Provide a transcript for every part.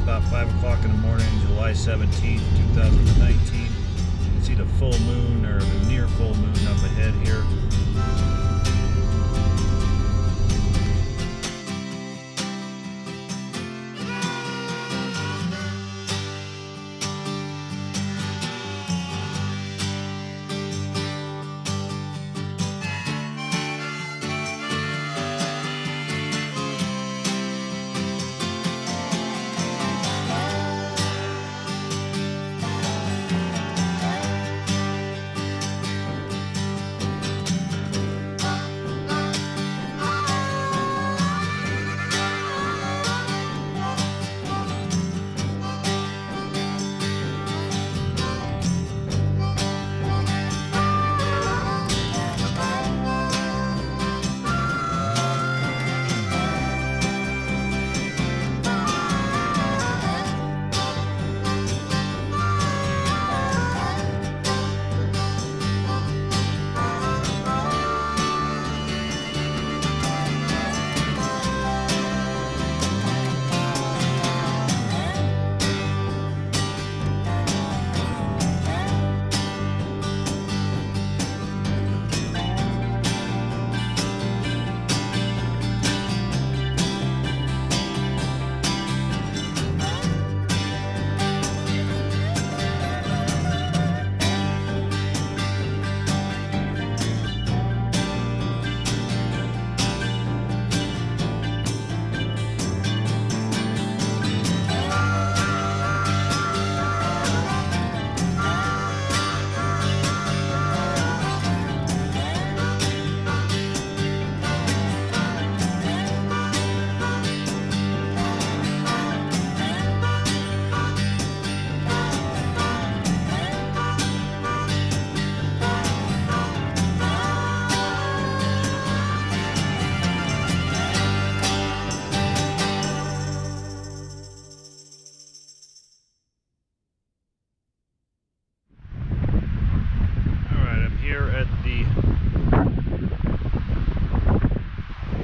about 5 o'clock in the morning, July 17th, 2019. You can see the full moon, or the near full moon up ahead here.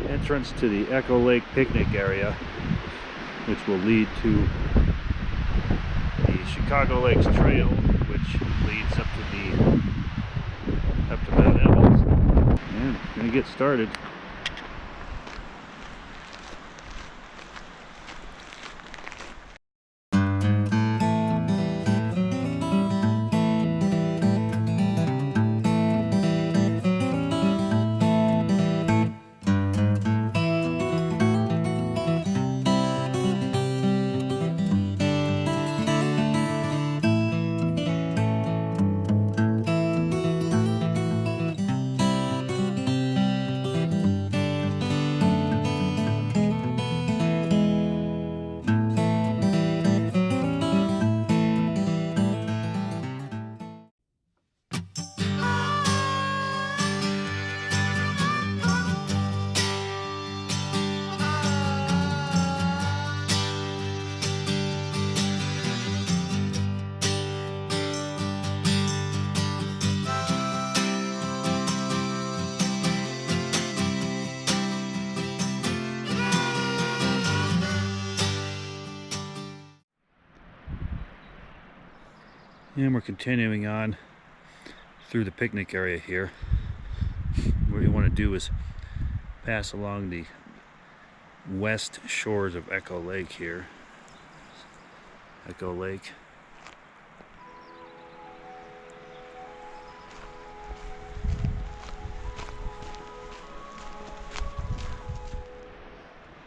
Entrance to the Echo Lake picnic area, which will lead to the Chicago Lakes Trail, which leads up to Mount Evans. And we're gonna get started. And we're continuing on through the picnic area here. What you want to do is pass along the west shores of Echo Lake here. Echo Lake.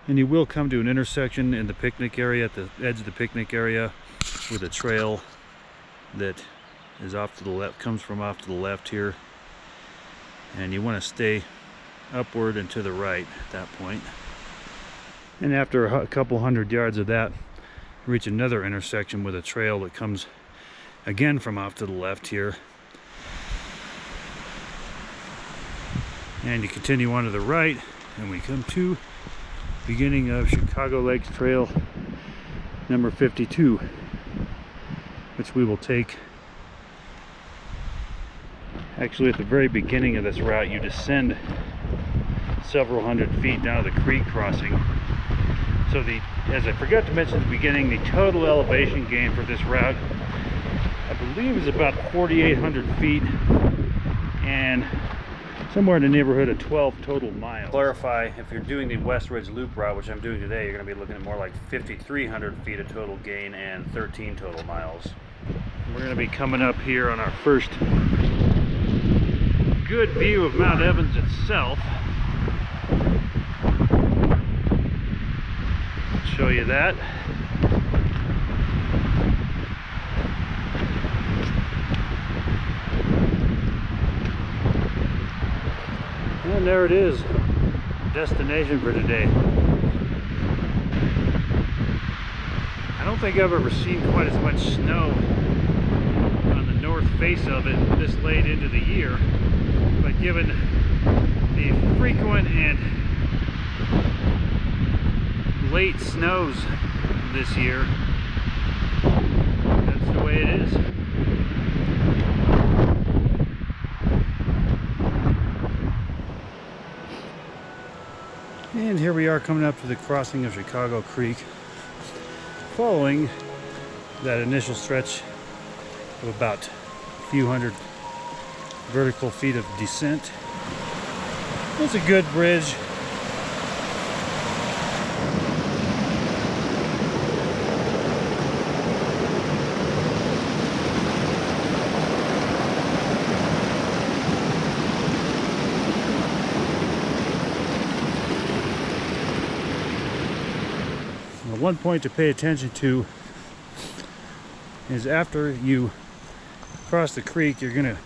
And you will come to an intersection in the picnic area, at the edge of the picnic area, with a trail that is off to the left, comes from off to the left here, and you want to stay upward and to the right at that point. And after a couple hundred yards of that, reach another intersection with a trail that comes again from off to the left here, and you continue on to the right, and we come to beginning of Chicago Lakes Trail number 52, which we will take. Actually, at the very beginning of this route, you descend several hundred feet down to the creek crossing So as I forgot to mention at the beginning, the total elevation gain for this route, I believe, is about 4,800 feet and somewhere in the neighborhood of 12 total miles. Clarify, if you're doing the West Ridge Loop route, which I'm doing today, you're going to be looking at more like 5,300 feet of total gain and 13 total miles. We're going to be coming up here on our first good view of Mount Evans itself. I'll show you that. And there it is, destination for today. I don't think I've ever seen quite as much snow on the north face of it this late into the year, but given the frequent and late snows this year, that's the way it is. And here we are coming up to the crossing of Chicago Creek, following that initial stretch of about a few hundred vertical feet of descent. It's a good bridge. One point to pay attention to is after you cross the creek, you're going to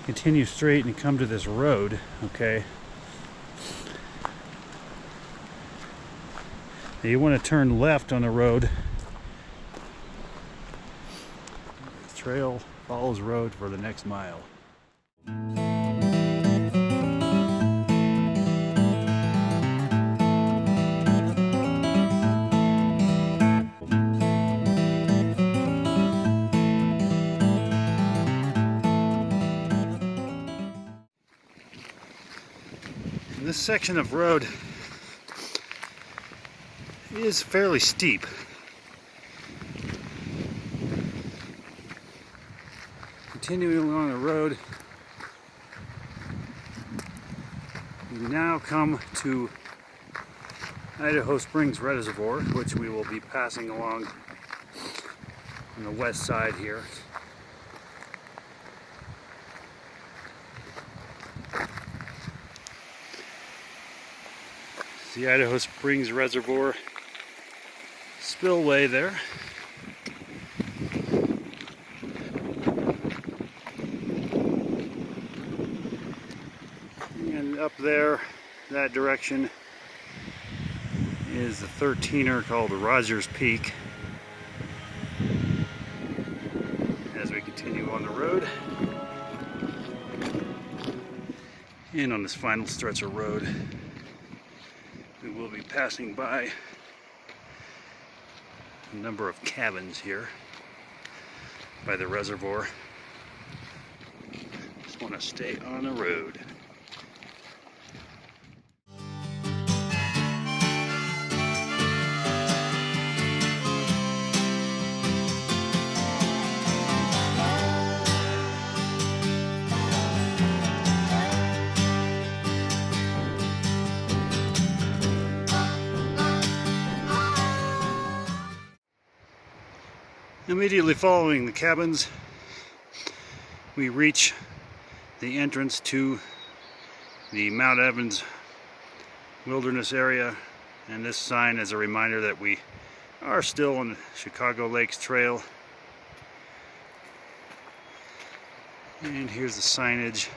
continue straight and come to this road, okay? Now you want to turn left on the road. The trail follows road for the next mile. This section of road is fairly steep. Continuing along the road, we now come to Idaho Springs Reservoir, which we will be passing along on the west side here. The Idaho Springs Reservoir spillway there. And up there, that direction, is the 13er called the Rogers Peak. As we continue on the road. And on this final stretch of road, we will be passing by a number of cabins here by the reservoir. Just want to stay on the road. Immediately following the cabins, we reach the entrance to the Mount Evans wilderness area, and this sign is a reminder that we are still on the Chicago Lakes Trail. And here's the signage.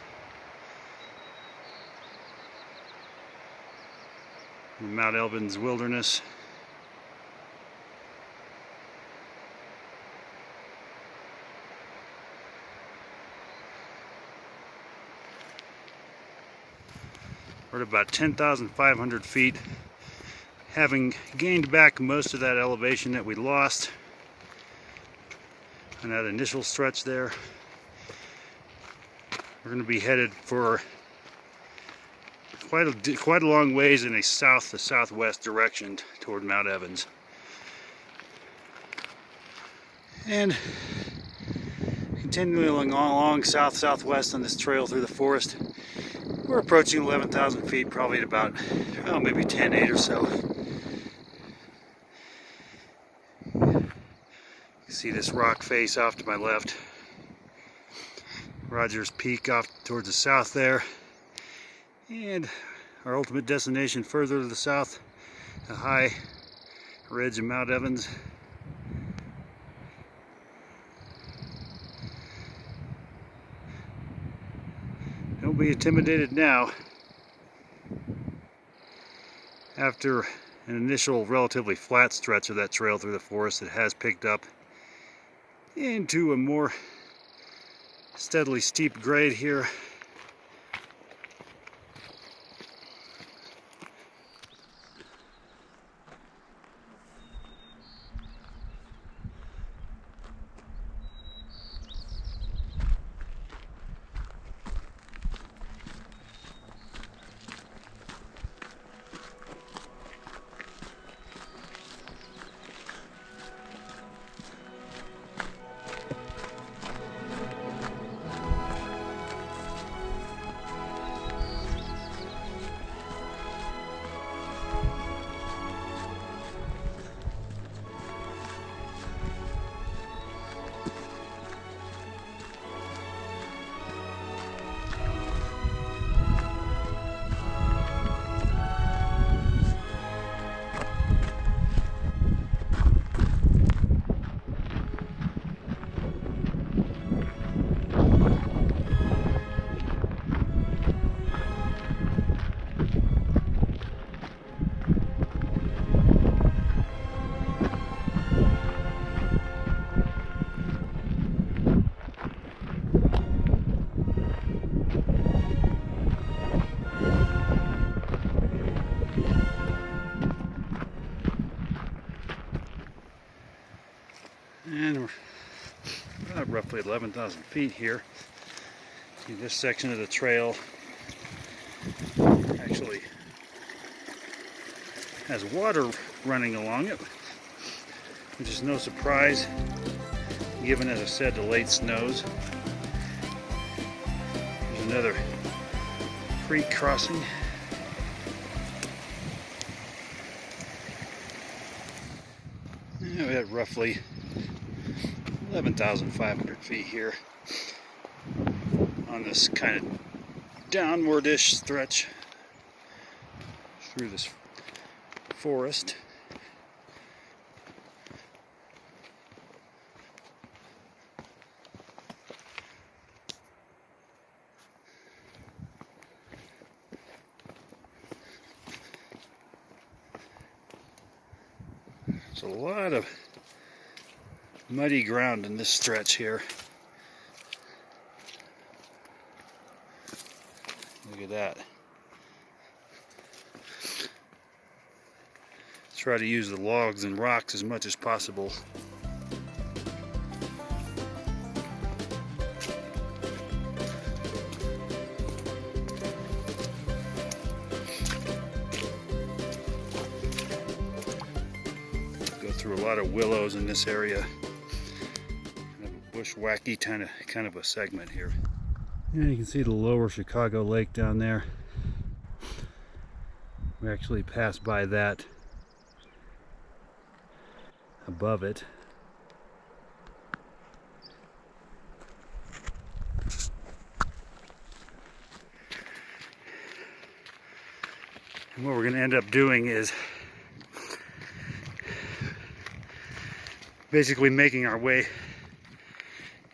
The Mount Evans Wilderness. We're at about 10,500 feet, having gained back most of that elevation that we lost on that initial stretch there. We're going to be headed for quite a long ways in a south to southwest direction toward Mount Evans. And continuing along south-southwest on this trail through the forest, we're approaching 11,000 feet, probably at about, oh, maybe 10,800 or so. You see this rock face off to my left. Rogers Peak off towards the south there. And our ultimate destination further to the south, the high ridge of Mount Evans. Don't be intimidated now. After an initial relatively flat stretch of that trail through the forest, it has picked up into a more steadily steep grade here. And we're about roughly 11,000 feet here. See, this section of the trail actually has water running along it, which is no surprise given, as I said, the late snows. There's another creek crossing. Yeah, we're at roughly 11,500 feet here on this kind of downward-ish stretch through this forest. There's a lot of muddy ground in this stretch here. Look at that. Try to use the logs and rocks as much as possible. Go through a lot of willows in this area. Bushwacky kind of a segment here. And you can see the lower Chicago Lake down there. We actually passed by that above it. And what we're going to end up doing is basically making our way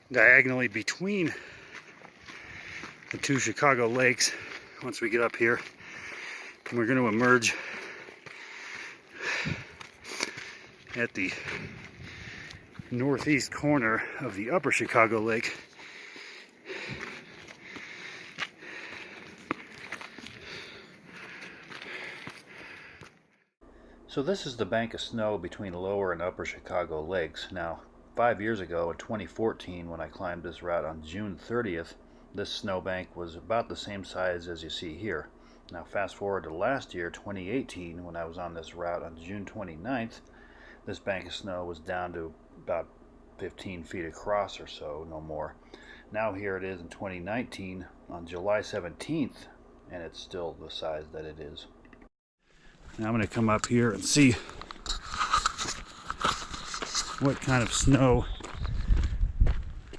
diagonally between the two Chicago lakes once we get up here, and we're going to emerge at the northeast corner of the upper Chicago Lake. So this is the bank of snow between lower and upper Chicago lakes. Now, 5 years ago in 2014, when I climbed this route on June 30th, this snowbank was about the same size as you see here. Now fast forward to last year, 2018, when I was on this route on June 29th, this bank of snow was down to about 15 feet across or so, no more. Now here it is in 2019 on July 17th, and it's still the size that it is. Now I'm going to come up here and see what kind of snow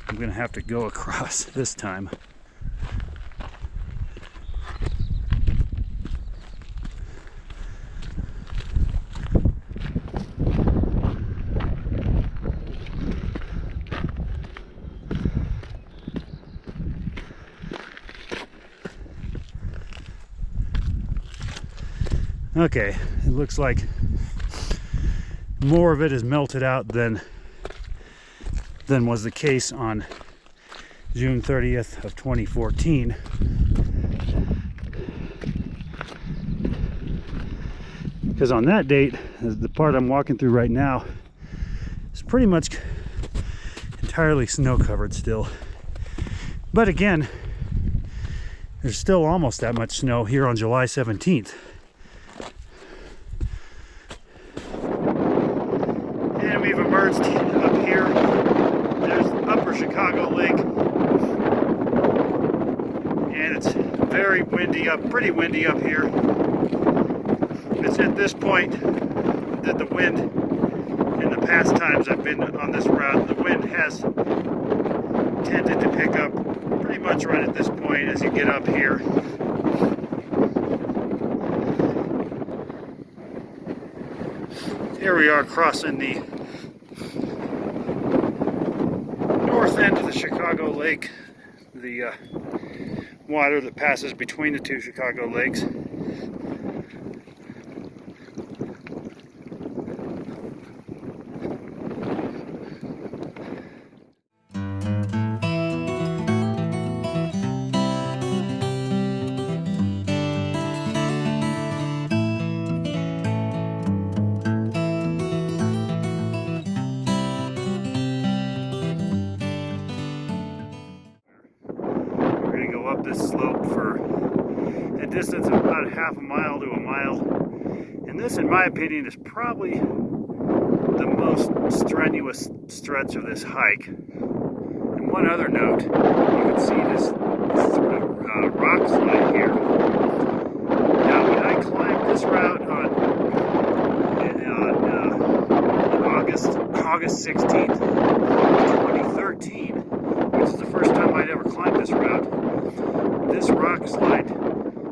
I'm going to have to go across this time. Okay, it looks like more of it is melted out than was the case on June 30th of 2014. Because on that date, the part I'm walking through right now is pretty much entirely snow covered still. But again, there's still almost that much snow here on July 17th. And we've emerged up here. There's Upper Chicago Lake. And it's very windy pretty windy up here. It's at this point that the wind, in the past times I've been on this route, the wind has tended to pick up pretty much right at this point as you get up here. Here we are crossing the north end of the Chicago Lake, the water that passes between the two Chicago lakes. Up this slope for a distance of about half a mile to a mile, and this, in my opinion, is probably the most strenuous stretch of this hike. And one other note, you can see this rock slide here. Now when I climbed this route on August 16th, 2013, which is the first time I'd ever climbed this route, this rock slide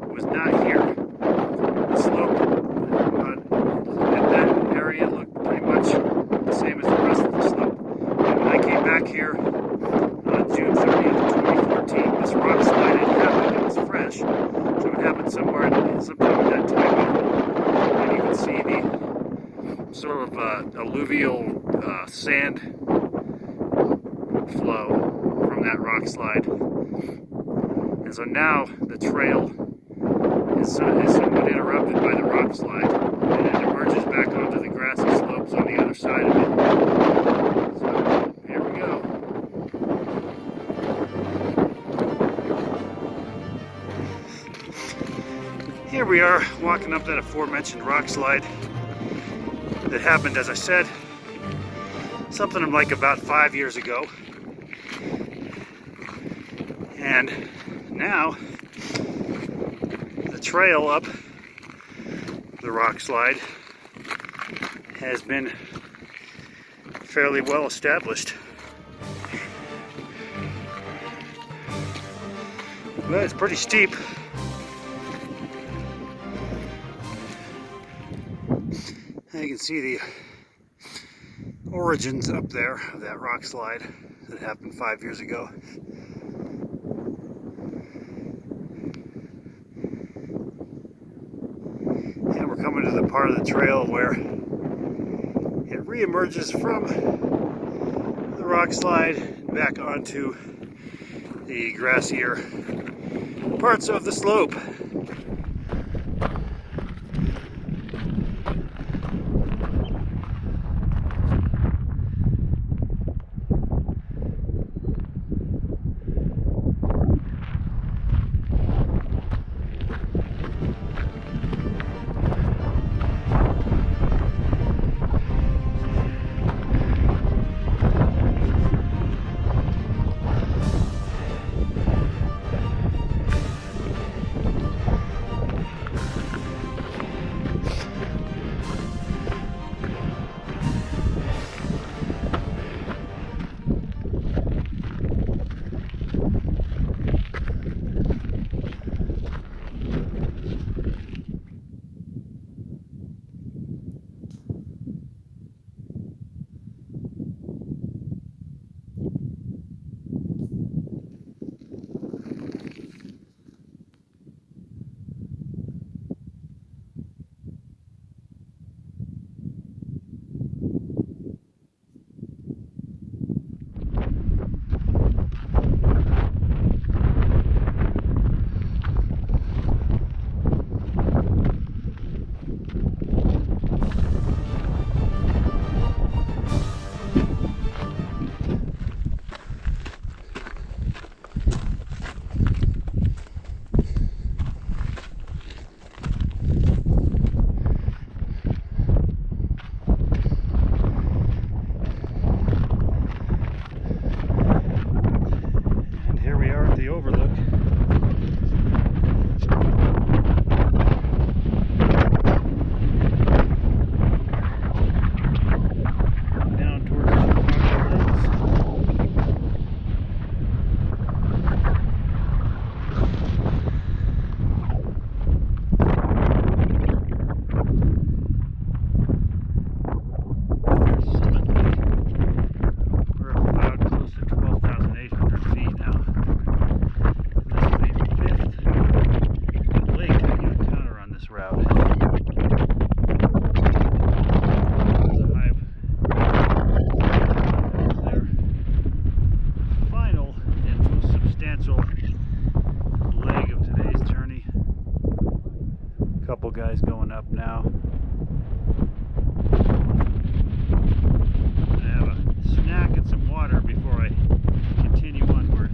was not here. The slope at that area looked pretty much the same as the rest of the slope. And when I came back here on June 30th, 2014, this rock slide had happened. It was fresh, so it happened sometime in that time. And you can see the sort of alluvial sand flow from that rock slide. And so now the trail is somewhat interrupted by the rock slide, and it emerges back onto the grassy slopes on the other side of it. So here we go. Here we are walking up that aforementioned rock slide that happened, as I said, something like about 5 years ago. And now the trail up the rock slide has been fairly well established. But it's pretty steep. And you can see the origins up there of that rock slide that happened 5 years ago. And we're coming to the part of the trail where it re-emerges from the rock slide back onto the grassier parts of the slope. substantial leg of today's journey. A couple guys going up now. I have a snack and some water before I continue onward.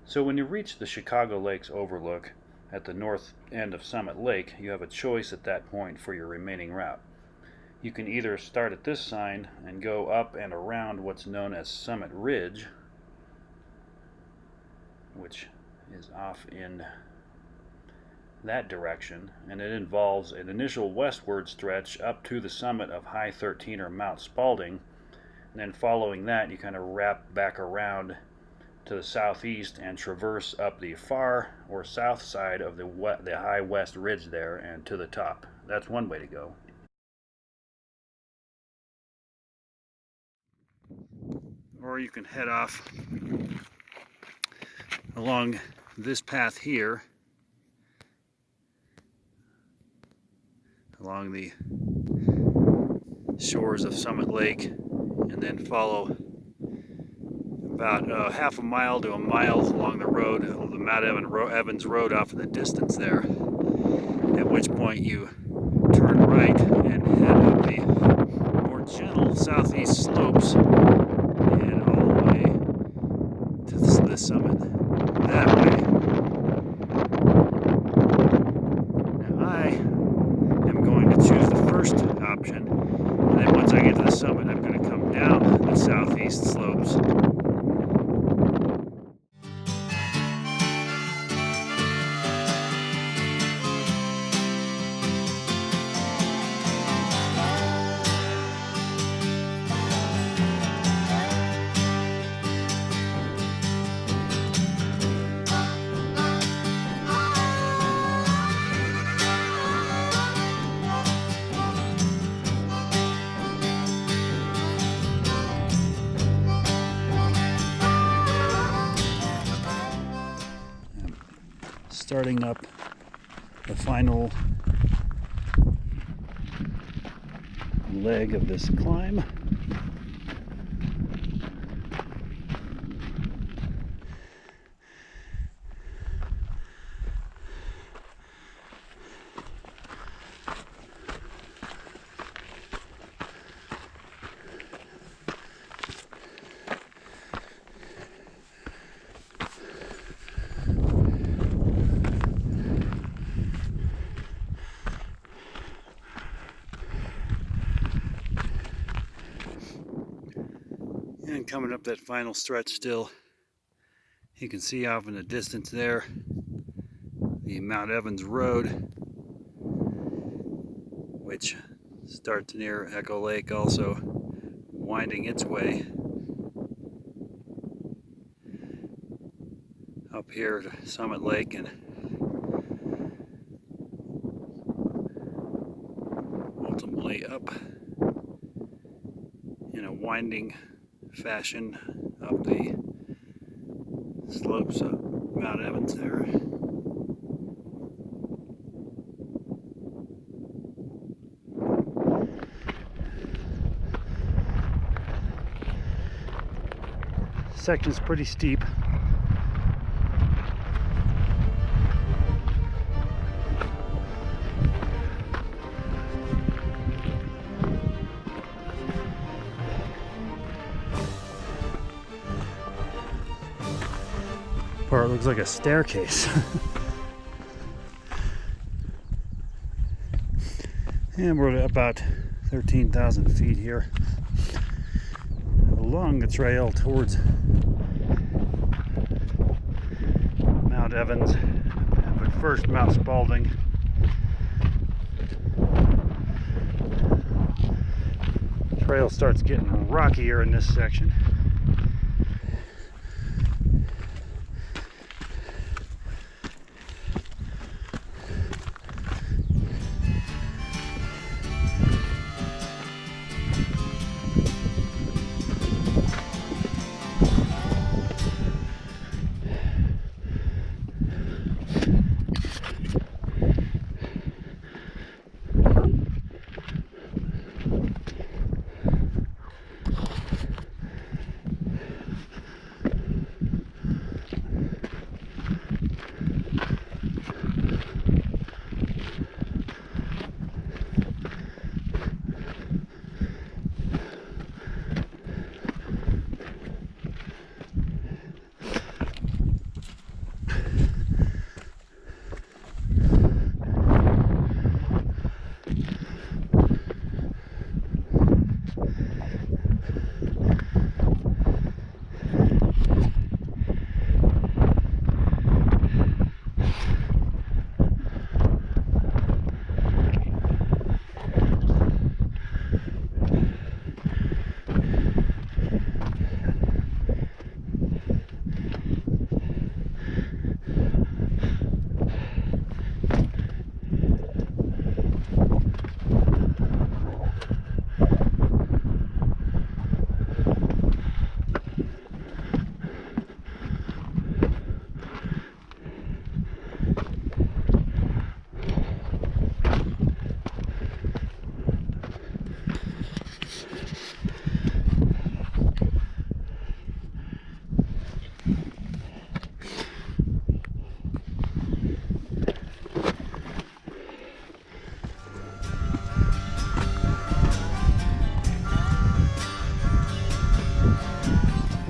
So when you reach the Chicago Lakes overlook at the north end of Summit Lake, you have a choice at that point for your remaining route. You can either start at this sign and go up and around what's known as Summit Ridge, which is off in that direction, and it involves an initial westward stretch up to the summit of High 13 or Mount Spalding, and then following that you kind of wrap back around to the southeast and traverse up the far or south side of the high west ridge there and to the top. That's one way to go. Or you can head off along this path here, along the shores of Summit Lake, and then follow about half a mile to a mile along the road, the Mount Evans Road off in the distance there, at which point you turn right and head up the more gentle southeast slopes and all the way to the summit that way. Now I am going to choose the first option, and then once I get to the summit I'm going to come down the southeast slopes. Starting up the final leg of this climb. And coming up that final stretch still, you can see off in the distance there the Mount Evans Road, which starts near Echo Lake, also winding its way up here to Summit Lake and ultimately up in a winding fashion up the slopes of Mount Evans there. Section's pretty steep. Part looks like a staircase. And we're at about 13,000 feet here along the trail towards Mount Evans, but first Mount Spalding. Trail starts getting rockier in this section.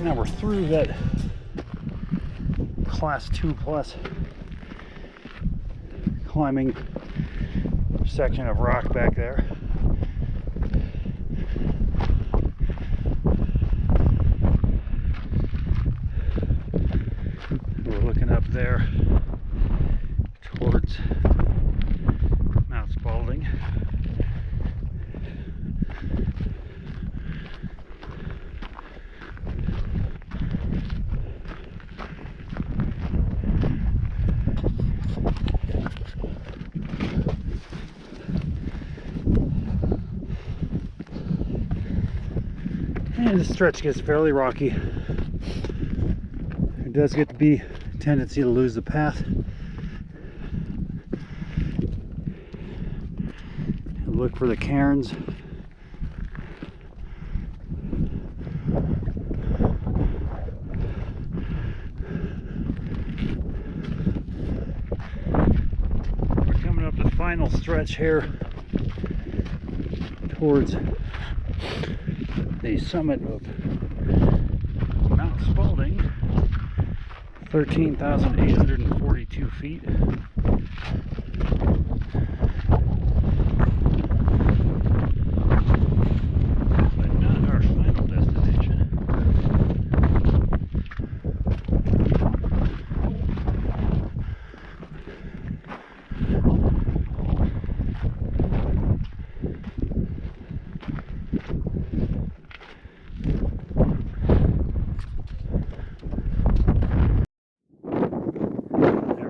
Now we're through that class 2 plus climbing section of rock back there. We're looking up there towards Mount Spalding. And the stretch gets fairly rocky. There does get to be a tendency to lose the path. Look for the cairns. We're coming up the final stretch here towards the summit of Mount Spalding, 13,842 feet. But not our final destination.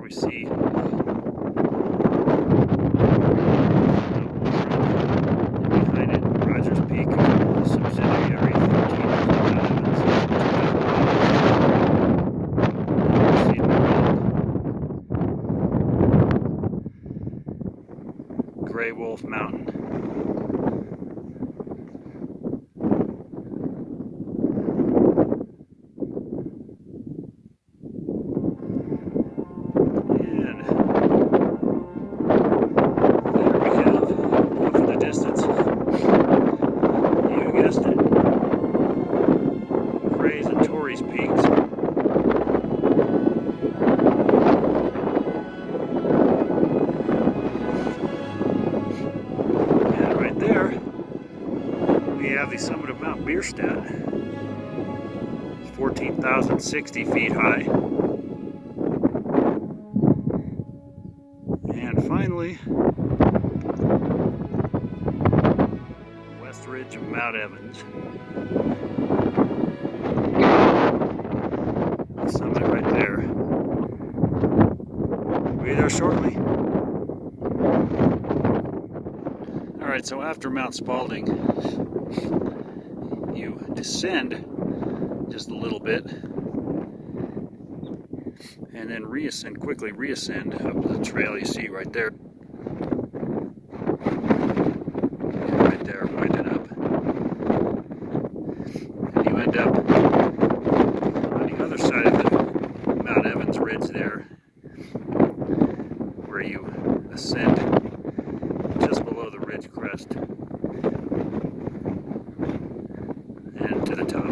We see behind it Rogers Peak, the subsidiary 13 Gray Wolf Mountain. The summit of Mount Bierstadt. It's 14,060 feet high. And finally, west ridge of Mount Evans. The summit right there. We'll be there shortly. Alright, so after Mount Spalding, you descend just a little bit and then quickly reascend up the trail you see right there. Right there, winding up. And you end up on the other side of the Mount Evans ridge there, where you ascend just below the ridge crest and to the top.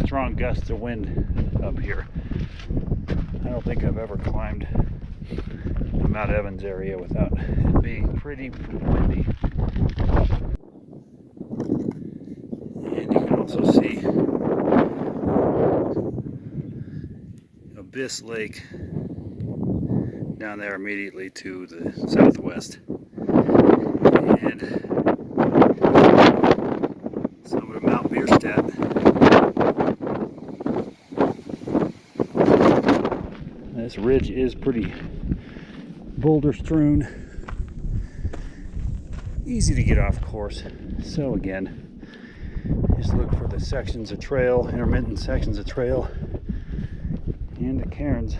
Strong gusts of wind up here. I don't think I've ever climbed the Mount Evans area without it being pretty windy. And you can also see Abyss Lake down there immediately to the southwest. And summit of Mount Bierstadt. This ridge is pretty boulder strewn, easy to get off course. So again, just look for the sections of trail, intermittent sections of trail, and the cairns.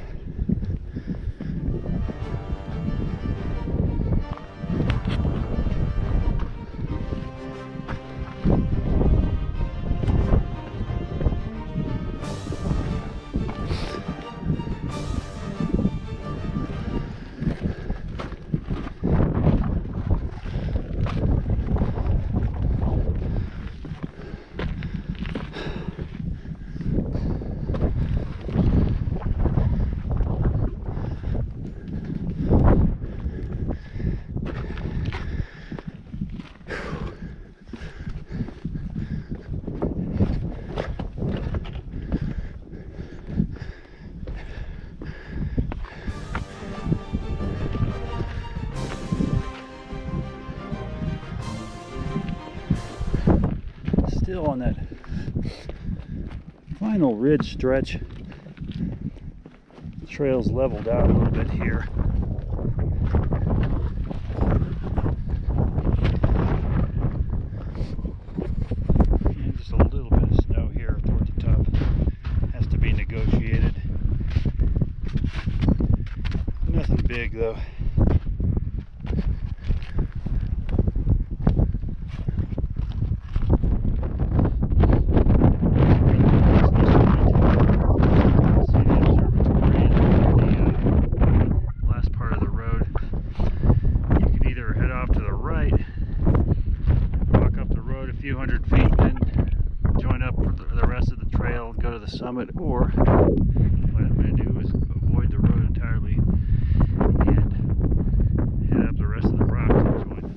Still on that final ridge stretch. The trail's leveled out a little bit here. And just a little bit of snow here toward the top. Has to be negotiated. Nothing big though. Few hundred feet, then join up for the rest of the trail and go to the summit, or what I'm going to do is avoid the road entirely and head up the rest of the rock to join.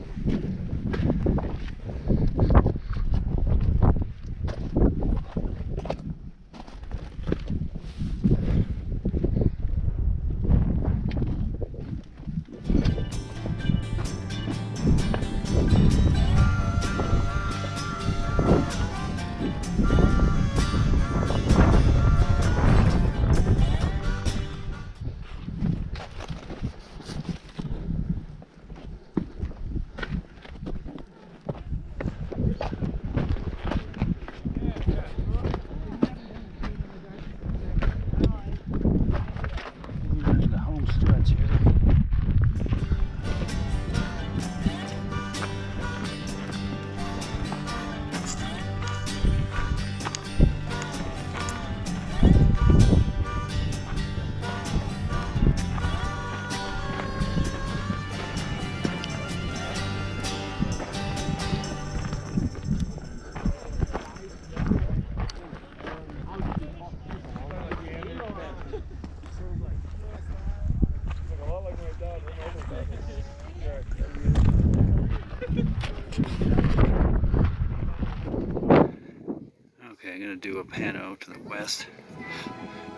Okay, I'm going to do a pano to the west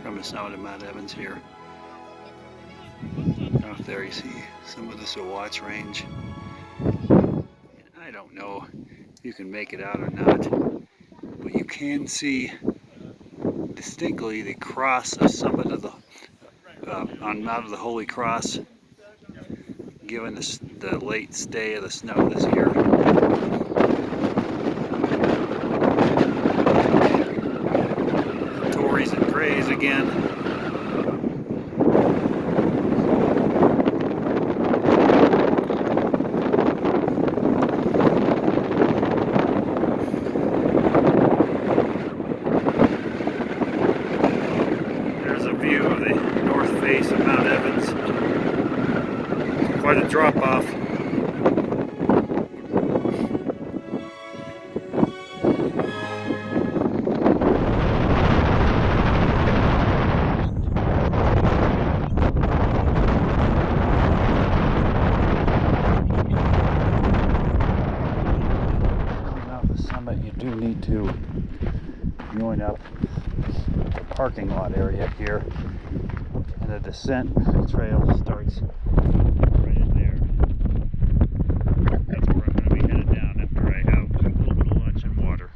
from the summit of Mount Evans here. Off there you see some of the Sawatch Range. And I don't know if you can make it out or not, but you can see distinctly the cross, the summit of the on Mount of the Holy Cross, given the late stay of the snow this year. Tories and Grays again. There's a view of the north face of Mount Evans. Quite a drop off. me to join up the parking lot area here, and the descent trail starts right in there. That's where I'm going to be headed down after I have a little bit of lunch and water.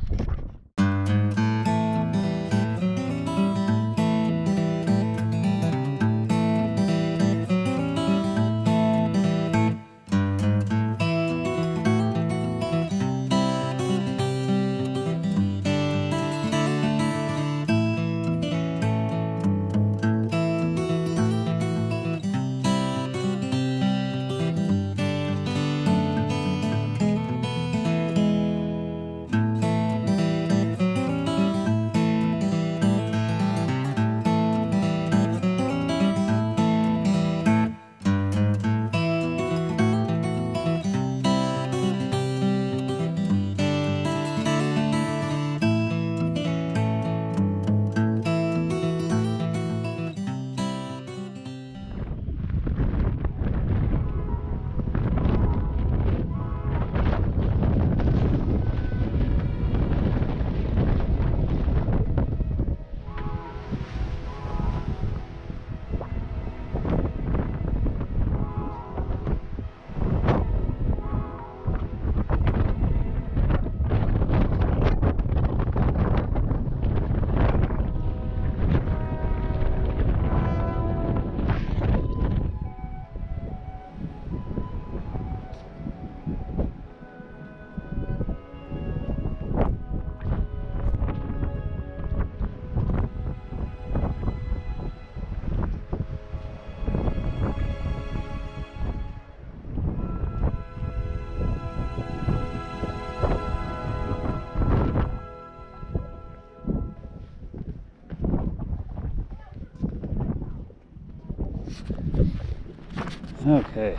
Okay,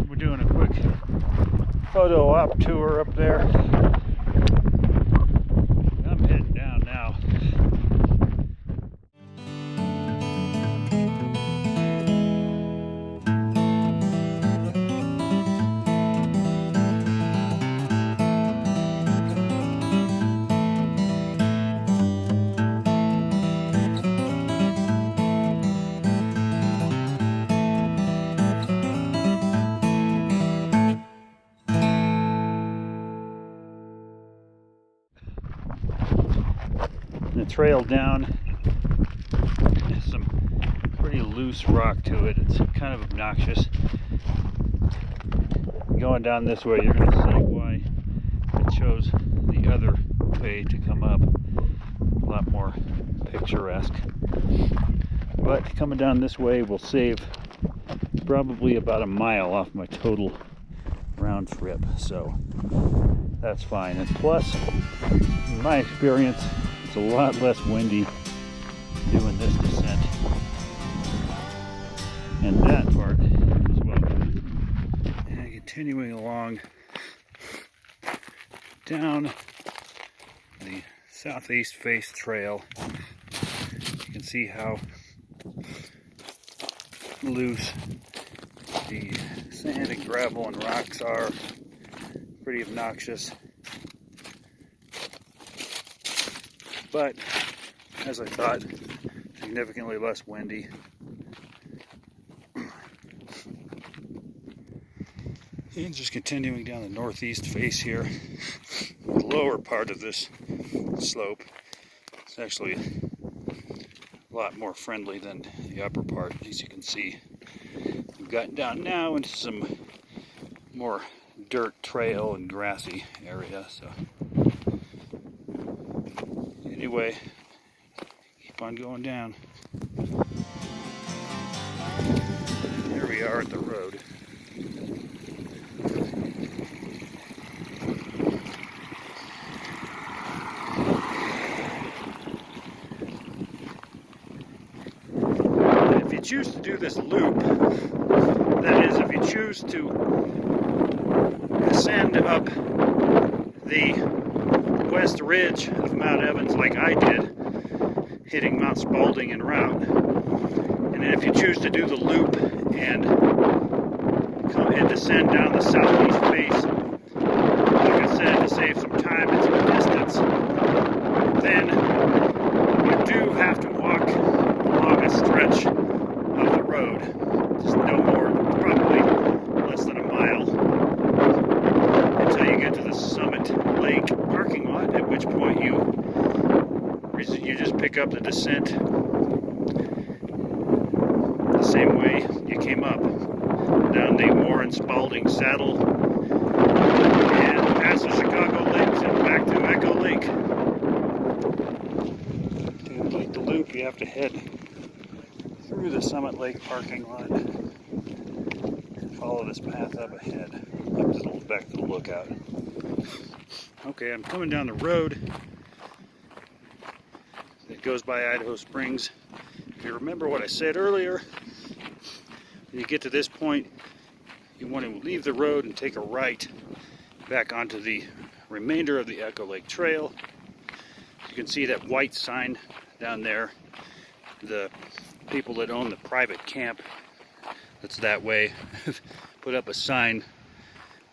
we're doing a quick photo op tour up there. I'm heading down now. The trail down has some pretty loose rock to it. It's kind of obnoxious. Going down this way, you're going to see why I chose the other way to come up. A lot more picturesque. But coming down this way will save probably about a mile off my total round trip, so that's fine. And plus, in my experience, it's a lot less windy doing this descent and that part as well. And continuing along down the southeast face trail, you can see how loose the sand and gravel and rocks are. Pretty obnoxious. But, as I thought, significantly less windy. And just continuing down the northeast face here, the lower part of this slope is actually a lot more friendly than the upper part, as you can see. We've gotten down now into some more dirt trail and grassy area, so anyway, keep on going down. Here we are at the road. If you choose to do this loop, that is, if you choose to ascend up the west ridge of Mount Evans like I did, hitting Mount Spalding en route, and then if you choose to do the loop and come and descend down the southeast face, like I said, the save some time and some distance, then you do have to walk along a stretch of the road, just no more, probably less than a mile, until you get to the Summit Lake parking lot, at which point you just pick up the descent the same way you came up, down the Warren Spalding Saddle and past the Chicago Lakes and back to Echo Lake. To complete the loop, you have to head through the Summit Lake parking lot and follow this path up ahead, up to the back to the lookout. Okay, I'm coming down the road that goes by Idaho Springs. If you remember what I said earlier, when you get to this point, you want to leave the road and take a right back onto the remainder of the Echo Lake Trail. You can see that white sign down there. The people that own the private camp that's that way put up a sign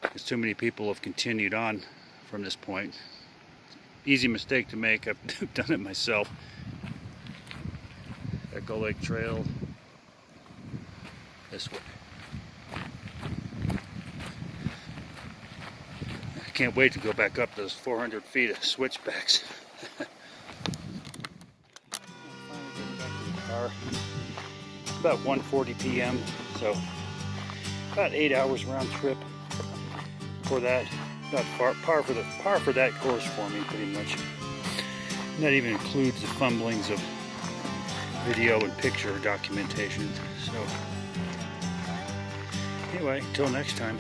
because too many people have continued on from this point. Easy mistake to make. I've done it myself. Echo Lake Trail this way. I can't wait to go back up those 400 feet of switchbacks. It's about 1:40 p.m. so about 8 hours round trip for that. About par for that course for me, pretty much. And that even includes the fumblings of video and picture documentation. So anyway, until next time.